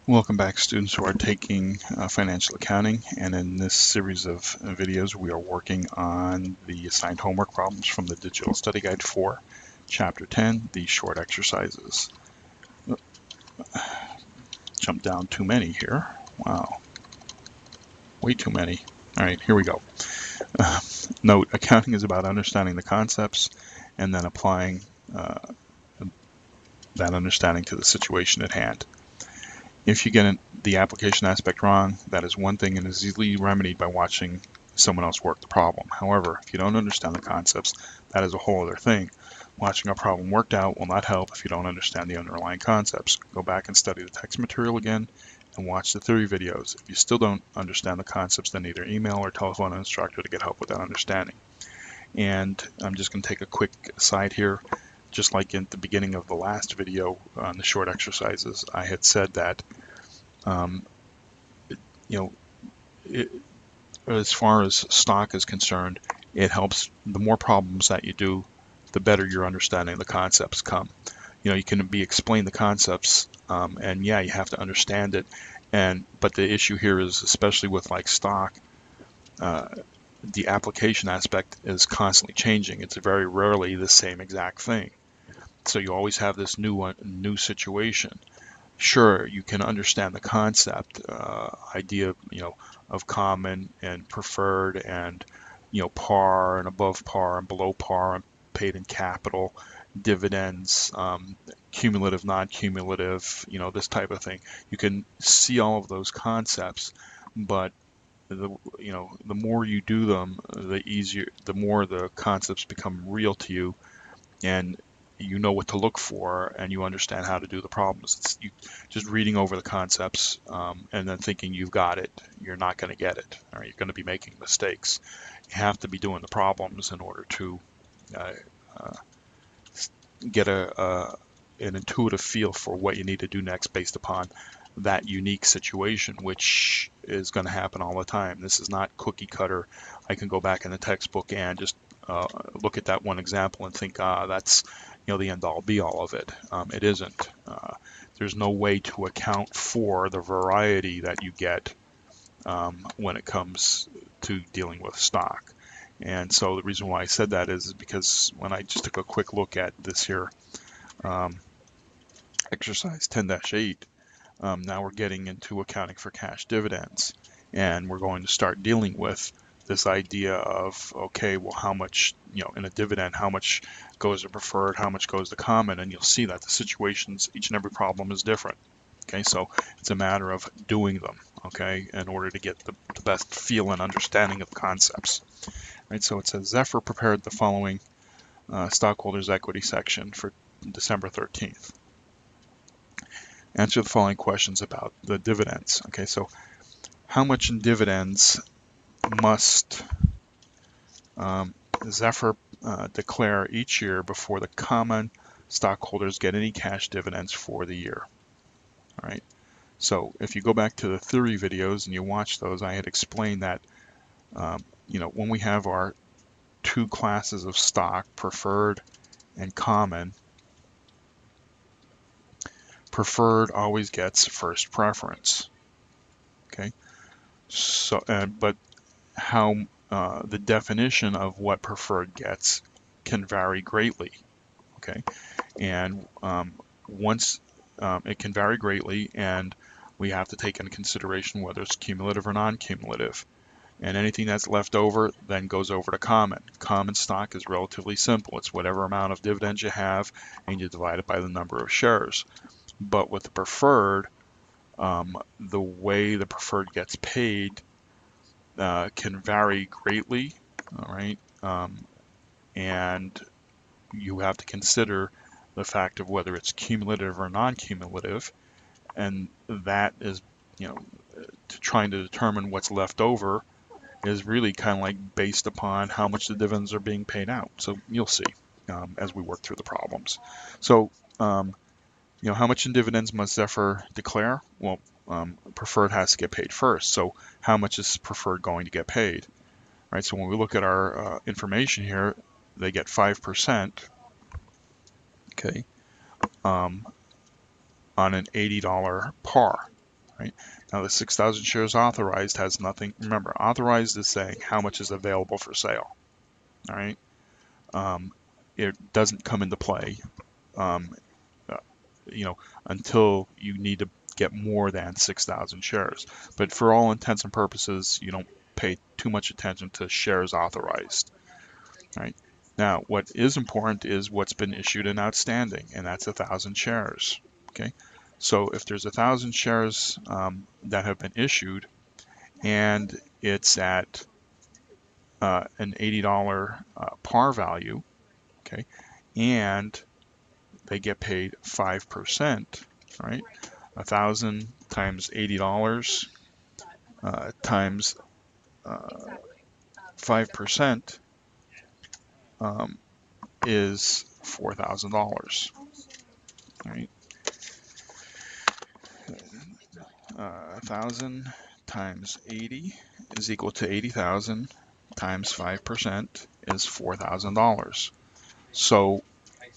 Welcome back, students who are taking financial accounting, and in this series of videos we are working on the assigned homework problems from the Digital Study Guide 4, Chapter 10, the short exercises. Jump down too many here. Wow, way too many. All right, here we go. Note, accounting is about understanding the concepts and then applying that understanding to the situation at hand. If you get the application aspect wrong, that is one thing and is easily remedied by watching someone else work the problem. However, if you don't understand the concepts, that is a whole other thing. Watching a problem worked out will not help if you don't understand the underlying concepts. Go back and study the text material again and watch the theory videos. If you still don't understand the concepts, then either email or telephone an instructor to get help with that understanding. And I'm just going to take a quick aside here. Just like in the beginning of the last video on the short exercises, I had said that as far as stock is concerned, it helps. The more problems that you do, the better your understanding of the concepts come. You can explain the concepts, and yeah, you have to understand it. But the issue here is, especially with like stock, the application aspect is constantly changing. It's very rarely the same exact thing. So you always have this new situation. Sure, you can understand the concept, idea, of common and preferred and, par and above par and below par and paid in capital, dividends, cumulative, non-cumulative, this type of thing. You can see all of those concepts, but the more you do them, the more the concepts become real to you, and you know what to look for, and you understand how to do the problems. Just reading over the concepts and then thinking you've got it, you're not going to get it, or you're going to be making mistakes. You have to be doing the problems in order to get an intuitive feel for what you need to do next based upon that unique situation, which is going to happen all the time. This is not cookie cutter. I can go back in the textbook and just look at that one example and think, that's the end all be all of it. It isn't. There's no way to account for the variety that you get when it comes to dealing with stock. And so the reason why I said that is because when I just took a quick look at this here, exercise 10-8, now we're getting into accounting for cash dividends, and we're going to start dealing with this idea of, okay, well, how much, in a dividend, how much goes to preferred, how much goes to common, and you'll see that the situations, each and every problem is different. Okay, so it's a matter of doing them, okay, in order to get the best feel and understanding of the concepts. Right, so it says Zephyr prepared the following stockholders' equity section for December 13th. Answer the following questions about the dividends. Okay, so how much in dividends must Zephyr declare each year before the common stockholders get any cash dividends for the year? All right. So if you go back to the theory videos and you watch those, I had explained that when we have our two classes of stock, preferred and common, preferred always gets first preference. Okay. So, but how the definition of what preferred gets can vary greatly. Okay, and once it can vary greatly, and we have to take into consideration whether it's cumulative or non-cumulative. And anything that's left over then goes over to common. Common stock is relatively simple. It's whatever amount of dividends you have, and you divide it by the number of shares. But with the preferred, the way the preferred gets paid can vary greatly, all right, and you have to consider the fact of whether it's cumulative or non-cumulative, and that is, trying to determine what's left over is really kind of like based upon how much the dividends are being paid out. So you'll see as we work through the problems. So, how much in dividends must Zephyr declare? Well, preferred has to get paid first. So how much is preferred going to get paid? Right. So when we look at our information here, they get 5%. Okay. On an $80 par. right? Now the 6,000 shares authorized has nothing. Remember, authorized is saying how much is available for sale, all right? It doesn't come into play, um, uh, you know, until you need to get more than 6,000 shares. But for all intents and purposes, you don't pay too much attention to shares authorized, right? Now, what is important is what's been issued and outstanding, and that's 1,000 shares. Okay, so if there's 1,000 shares that have been issued, and it's at an $80 par value, okay, and they get paid 5%, right? 1,000 times $80 times 5% is $4,000, right? 1,000 times 80 is equal to 80,000 times 5% is $4,000. So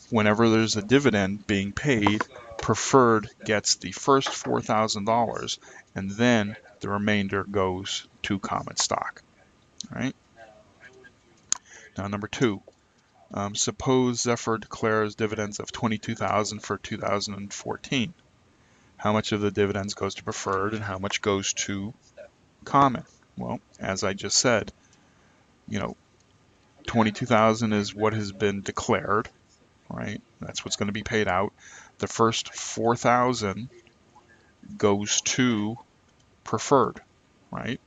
whenever there's a dividend being paid, preferred gets the first $4,000 and then the remainder goes to common stock. All right. Now number 2, suppose Zephyr declares dividends of $22,000 for 2014. How much of the dividends goes to preferred and how much goes to common? Well, as I just said, 22,000 is what has been declared, right? That's what's going to be paid out. The first 4,000 goes to preferred, right?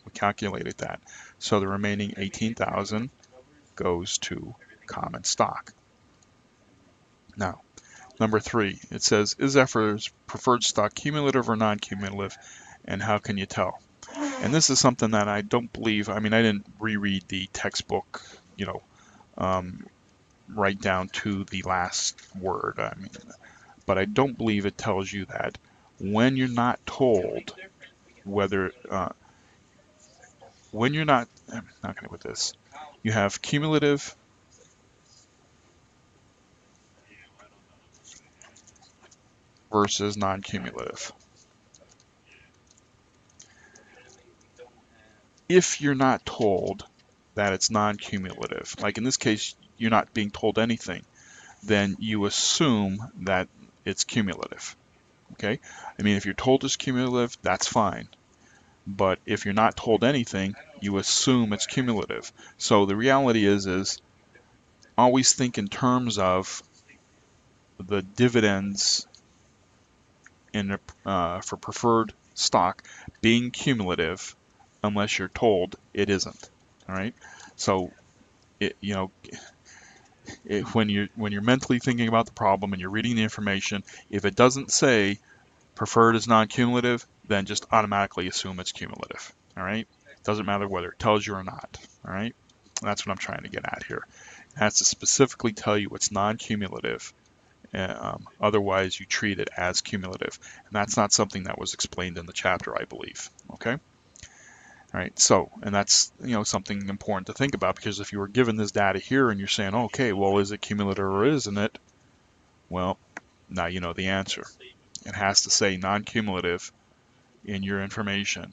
We calculated that. So the remaining 18,000 goes to common stock. Now, number 3, it says, is Zephyr's preferred stock cumulative or non-cumulative, and how can you tell? And this is something that I don't believe, I didn't reread the textbook, right down to the last word. But I don't believe it tells you that when you're not told whether, when you're not, I'm not going to put this, you have cumulative versus non-cumulative. If you're not told that it's non-cumulative, like in this case, you're not being told anything, then you assume that it's cumulative. Okay? If you're told it's cumulative, that's fine. But if you're not told anything, you assume it's cumulative. So the reality is always think in terms of the dividends for preferred stock being cumulative, unless you're told it isn't. All right. So when you're mentally thinking about the problem and you're reading the information, if it doesn't say preferred is non-cumulative, then just automatically assume it's cumulative. All right. Doesn't matter whether it tells you or not. All right. That's what I'm trying to get at here. It has to specifically tell you it's non-cumulative. Otherwise, you treat it as cumulative. And that's not something that was explained in the chapter, I believe. Okay? All right, so, and that's, something important to think about, because if you were given this data here and you're saying, okay, well, is it cumulative or isn't it? Well, now you know the answer. It has to say non-cumulative in your information.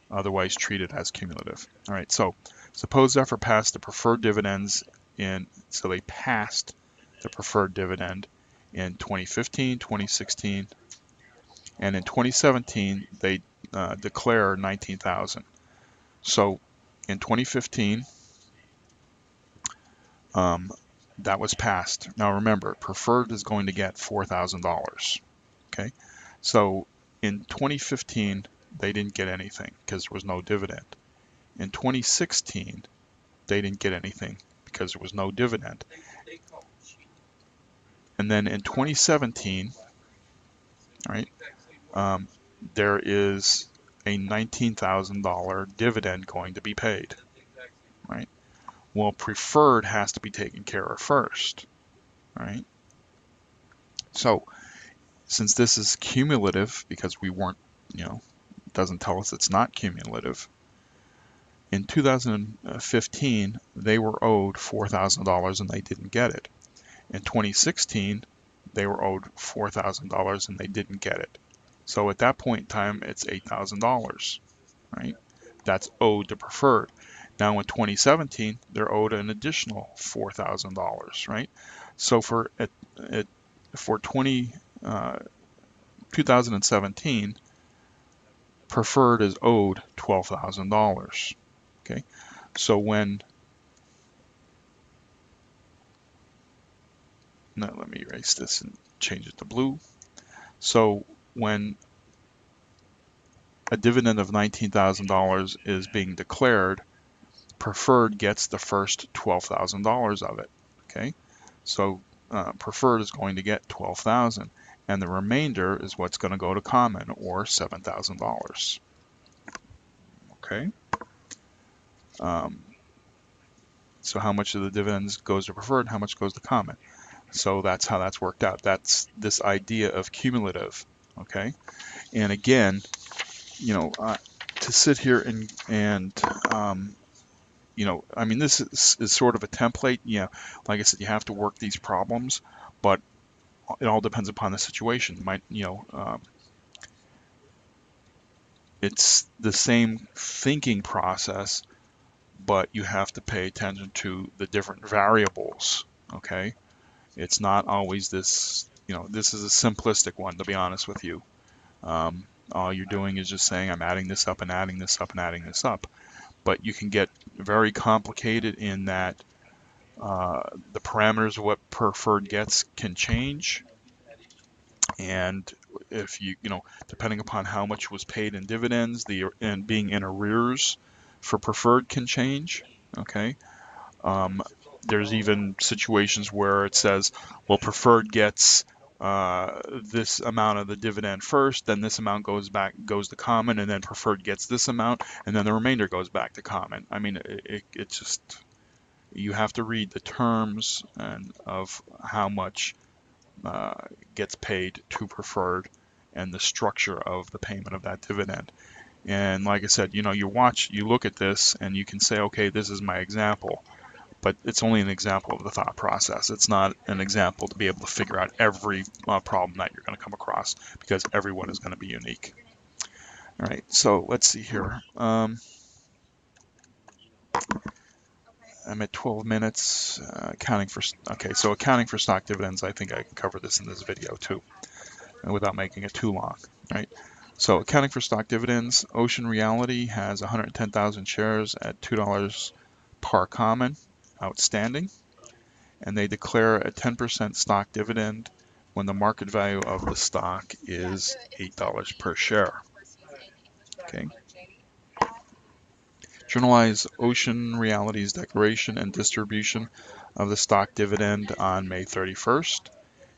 Otherwise, treat it as cumulative. All right, so suppose Zephyr passed the preferred dividends so they passed the preferred dividend in 2015, 2016, and in 2017 they declare 19,000. So in 2015, that was passed. Now remember, preferred is going to get $4,000. Okay, so in 2015 they didn't get anything because there was no dividend. In 2016 they didn't get anything because there was no dividend. And then in 2017, right, there is a $19,000 dividend going to be paid, right? Well, preferred has to be taken care of first, right? So since this is cumulative, because we weren't, it doesn't tell us it's not cumulative, in 2015, they were owed $4,000 and they didn't get it. In 2016, they were owed $4,000 and they didn't get it. So at that point in time, it's $8,000, right? That's owed to preferred. Now in 2017, they're owed an additional $4,000, right? So for 2017, preferred is owed $12,000. Okay, so now let me erase this and change it to blue. So when a dividend of $19,000 is being declared, preferred gets the first $12,000 of it. Okay, so preferred is going to get $12,000, and the remainder is what's going to go to common, or $7,000. Okay, so how much of the dividends goes to preferred, how much goes to common? So that's how that's worked out. That's this idea of cumulative. Okay, and again, to sit here and I mean, this is sort of a template. Like I said, you have to work these problems, but it all depends upon the situation. It's the same thinking process, but you have to pay attention to the different variables. Okay, it's not always this. This is a simplistic one, to be honest with you. All you're doing is just saying, I'm adding this up and adding this up and adding this up. But you can get very complicated in that the parameters of what preferred gets can change. And if depending upon how much was paid in dividends, and being in arrears for preferred can change. Okay. There's even situations where it says, well, preferred gets this amount of the dividend first, then this amount goes to common, and then preferred gets this amount, and then the remainder goes back to common. I mean, it's just, you have to read the terms and of how much gets paid to preferred and the structure of the payment of that dividend. And like I said, you look at this and you can say, okay, this is my example, but it's only an example of the thought process. It's not an example to be able to figure out every problem that you're going to come across, because everyone is going to be unique. All right, so let's see here. I'm at 12 minutes. Accounting for stock dividends. I think I can cover this in this video too, without making it too long. Right. So accounting for stock dividends. Ocean Reality has 110,000 shares at $2 par common outstanding, and they declare a 10% stock dividend when the market value of the stock is $8 per share. Okay. Journalize Ocean Reality's declaration and distribution of the stock dividend on May 31st.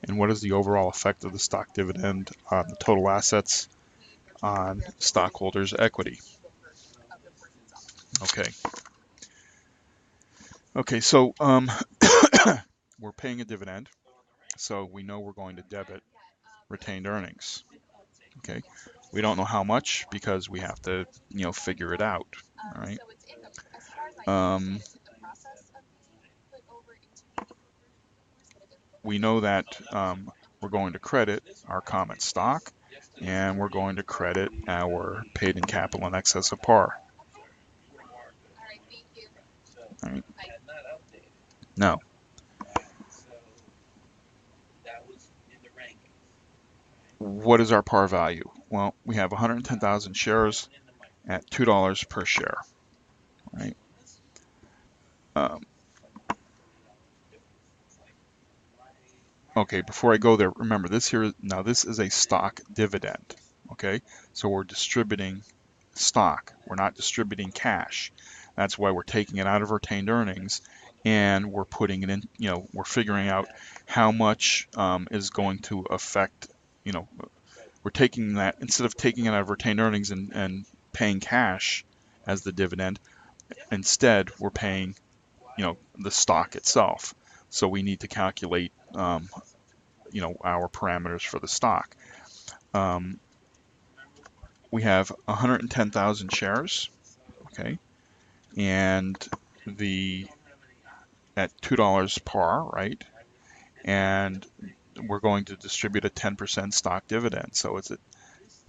And what is the overall effect of the stock dividend on the total assets on stockholders' equity? Okay, so we're paying a dividend, so we know we're going to debit retained earnings. Okay, we don't know how much because we have to, figure it out. All right. We know that we're going to credit our common stock, and we're going to credit our paid-in capital in excess of par. All right. Now, what is our par value? Well, we have 110,000 shares at $2 per share. Right. Okay, before I go there, remember this is a stock dividend. Okay, so we're distributing stock. We're not distributing cash. That's why we're taking it out of retained earnings, and we're putting it in. We're figuring out how much is going to affect. We're taking that, instead of taking it out of retained earnings and paying cash as the dividend. Instead, we're paying, the stock itself. So we need to calculate, our parameters for the stock. We have 110,000 shares, okay, and at $2 par, right? And we're going to distribute a 10% stock dividend. So it's at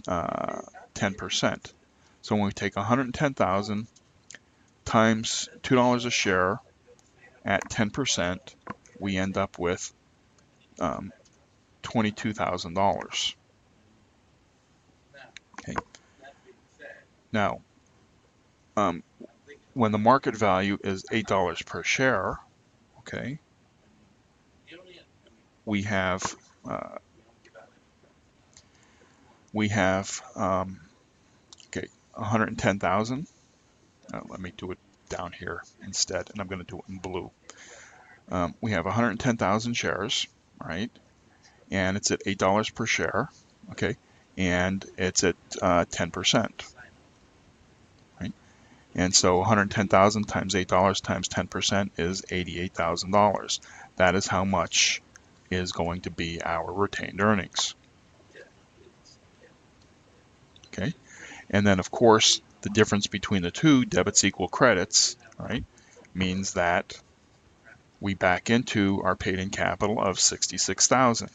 10%. So when we take 110,000 times $2 a share at 10%, we end up with $22,000. Okay. Now, when the market value is $8 per share, okay, we have okay, 110,000. Let me do it down here instead, and I'm going to do it in blue. We have 110,000 shares, right? And it's at $8 per share, okay? And it's at 10%, right? And so 110,000 times $8 times 10% is $88,000. That is how much is going to be our retained earnings, okay? And then, of course, the difference between the two, debits equal credits, right, means that we back into our paid-in capital of 66,000.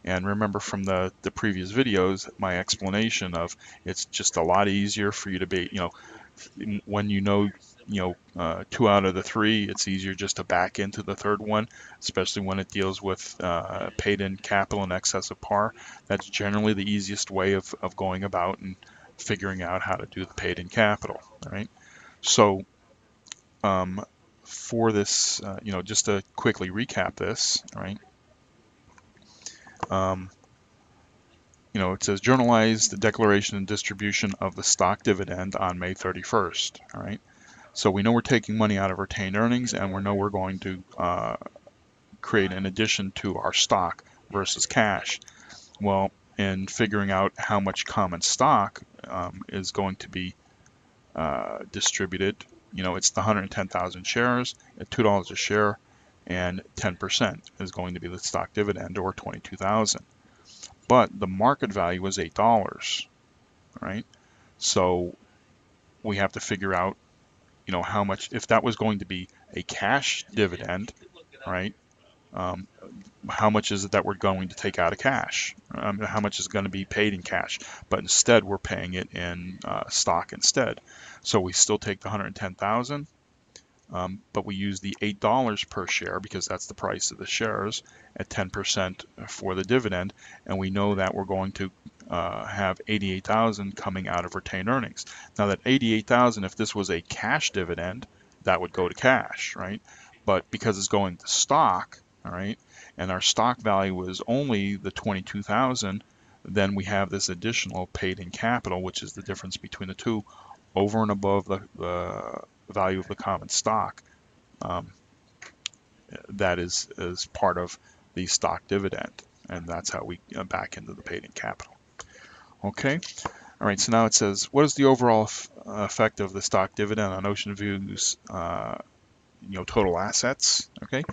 And remember from the previous videos, my explanation of it's just a lot easier for you to be, when you know, 2 out of the 3, it's easier just to back into the third one, especially when it deals with paid-in capital in excess of par. That's generally the easiest way of going about and figuring out how to do the paid-in capital, right? So for this, just to quickly recap this, right? It says journalize the declaration and distribution of the stock dividend on May 31st, all right? So we know we're taking money out of retained earnings, and we know we're going to create an addition to our stock versus cash. Well, in figuring out how much common stock is going to be distributed, it's the 110,000 shares at $2 a share, and 10% is going to be the stock dividend, or 22,000. But the market value was $8, right? So we have to figure out, how much, if that was going to be a cash dividend, right? How much is it that we're going to take out of cash? How much is going to be paid in cash? But instead, we're paying it in stock instead. So we still take the 110,000, but we use the $8 per share because that's the price of the shares at 10% for the dividend, and we know that we're going to have 88,000 coming out of retained earnings. Now that 88,000, if this was a cash dividend, that would go to cash, right? But because it's going to stock, all right, and our stock value was only the 22,000, then we have this additional paid-in capital, which is the difference between the two, over and above the value of the common stock. That is part of the stock dividend, and that's how we back into the paid-in capital. Okay, all right. So now it says, what is the overall effect of the stock dividend on Ocean View's total assets? Okay,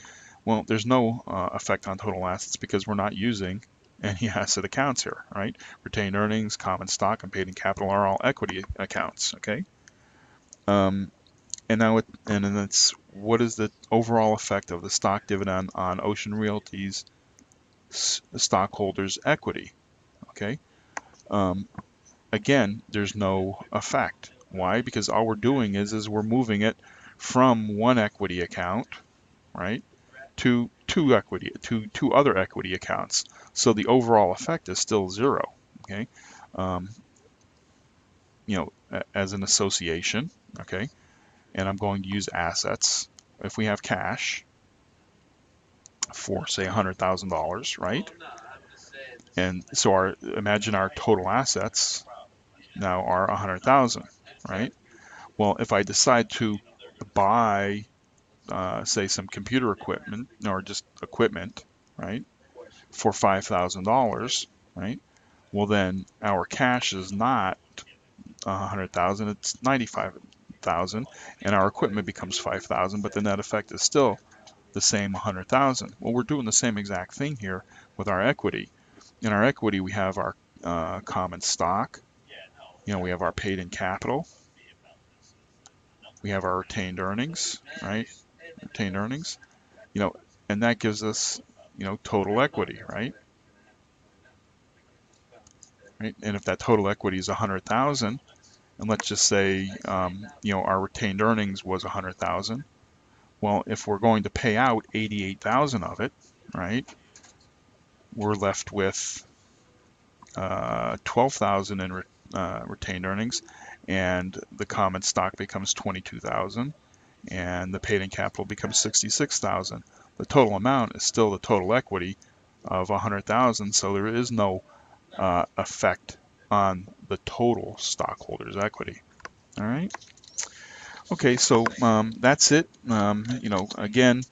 well, there's no effect on total assets because we're not using any asset accounts here, right? Retained earnings, common stock, and paid-in capital are all equity accounts. Okay. And now and then it's, what is the overall effect of the stock dividend on Ocean Realty's stockholders' equity? Okay. Again, there's no effect. Why? Because all we're doing is we're moving it from one equity account, right, to two other equity accounts. So the overall effect is still zero. Okay. As an association. Okay. And I'm going to use assets. If we have cash for, say, $100,000, right? And so imagine our total assets now are 100,000, right? Well, if I decide to buy, say, some computer equipment or just equipment, right, for $5,000, right? Well, then our cash is not 100,000; it's 95,000, and our equipment becomes 5,000. But the net effect is still the same 100,000. Well, we're doing the same exact thing here with our equity. In our equity, we have our common stock. We have our paid-in capital. We have our retained earnings, right? Retained earnings, and that gives us, total equity, right? right? And if that total equity is 100,000, and let's just say, our retained earnings was 100,000. Well, if we're going to pay out 88,000 of it, right, we're left with 12,000 in retained earnings, and the common stock becomes 22,000, and the paid-in capital becomes 66,000. The total amount is still the total equity of 100,000, so there is no effect on the total stockholders' equity. All right. Okay, so that's it. Again,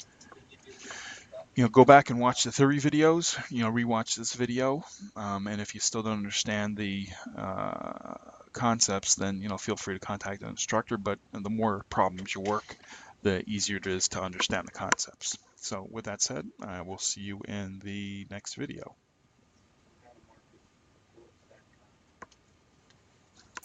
go back and watch the theory videos. Rewatch this video, and if you still don't understand the concepts, then feel free to contact an instructor. But the more problems you work, the easier it is to understand the concepts. So with that said, I will see you in the next video.